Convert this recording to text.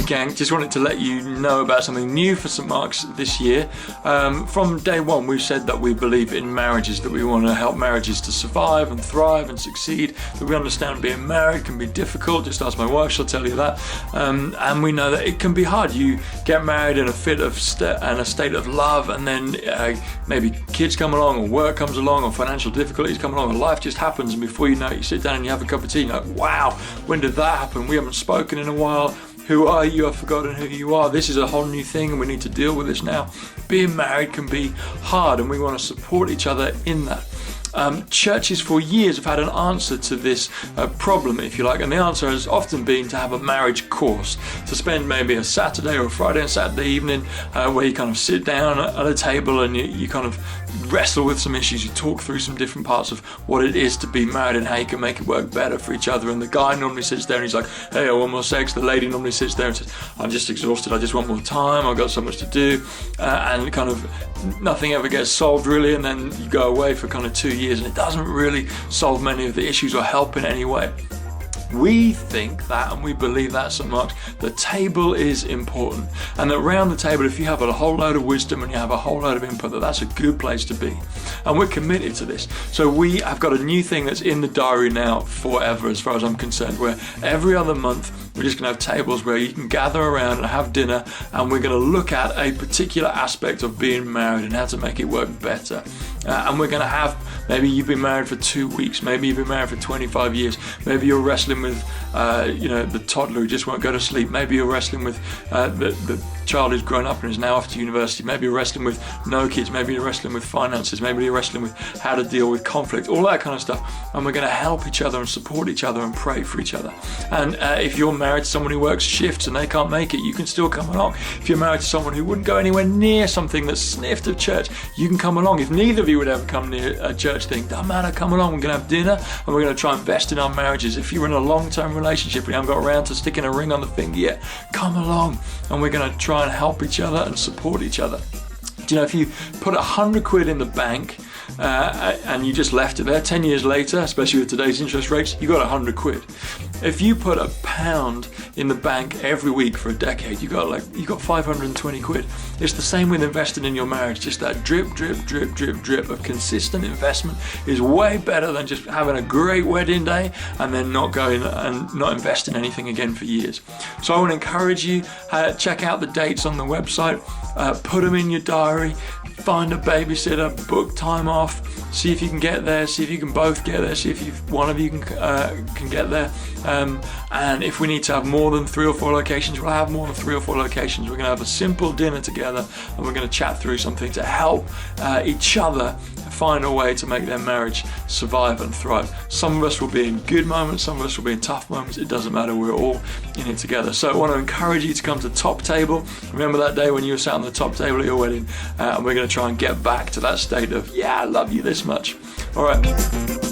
gang, just wanted to let you know about something new for St Mark's this year. From day one, we've said that we believe in marriages, that we want to help marriages to survive and thrive and succeed, that we understand being married can be difficult. Just ask my wife, she'll tell you that. And we know that it can be hard. You get married in a fit of and a state of love, and then maybe kids come along, or work comes along, or financial difficulties come along, and life just happens, and before you know it, you sit down and you have a cup of tea, and you're like, wow, when did that happen? We haven't spoken in a while. Who are you? I've forgotten who you are. This is a whole new thing and we need to deal with this now. Being married can be hard, and we want to support each other in that. Churches for years have had an answer to this problem, if you like, and the answer has often been to have a marriage course, to spend maybe a Saturday or a Friday and Saturday evening where you kind of sit down at a table and you kind of wrestle with some issues. You talk through some different parts of what it is to be married and how you can make it work better for each other. And the guy normally sits there and he's like, hey, I want more sex. The lady normally sits there and says, I'm just exhausted, I just want more time, I've got so much to do, and kind of nothing ever gets solved really, and then you go away for kind of 2 years and it doesn't really solve many of the issues or help in any way. We think that, and we believe that at St Mark's, the table is important, and that around the table, if you have a whole load of wisdom and you have a whole load of input, that's a good place to be, and we're committed to this. So we have got a new thing that's in the diary now forever, as far as I'm concerned, where every other month we're just going to have tables where you can gather around and have dinner, and we're going to look at a particular aspect of being married and how to make it work better. And we're going to have, maybe you've been married for 2 weeks, maybe you've been married for 25 years, maybe you're wrestling with the toddler who just won't go to sleep, maybe you're wrestling with the child who's grown up and is now off to university, maybe you're wrestling with no kids, maybe you're wrestling with finances, maybe you're wrestling with how to deal with conflict, all that kind of stuff. And we're going to help each other and support each other and pray for each other. And if you're married to someone who works shifts and they can't make it, you can still come along. If you're married to someone who wouldn't go anywhere near something that sniffed of church, you can come along. If neither of you would ever come near a church thing, doesn't matter, come along. We're going to have dinner and we're going to try and invest in our marriages. If you're in a long-term relationship and you haven't got around to sticking a ring on the finger yet, come along, and we're going to try and help each other and support each other. Do you know, if you put 100 quid in the bank and you just left it there, 10 years later, especially with today's interest rates, you got 100 quid. If you put £1 in the bank every week for a decade, you got 520 quid. It's the same with investing in your marriage. Just that drip, drip, drip, drip, drip of consistent investment is way better than just having a great wedding day and then not going and not invest in anything again for years. So I want to encourage you, check out the dates on the website, put them in your diary, find a babysitter, book time off, see if you can get there, see if you can both get there, see if one of you can get there. And if we need to have more than 3 or 4 locations, we'll have more than 3 or 4 locations. We're going to have a simple dinner together, and we're going to chat through something to help each other find a way to make their marriage survive and thrive. Some of us will be in good moments, some of us will be in tough moments. It doesn't matter, we're all in it together. So I want to encourage you to come to Top Table. Remember that day when you were sat on the top table at your wedding, and we're going to try and get back to that state of, yeah, I love you this much. All right.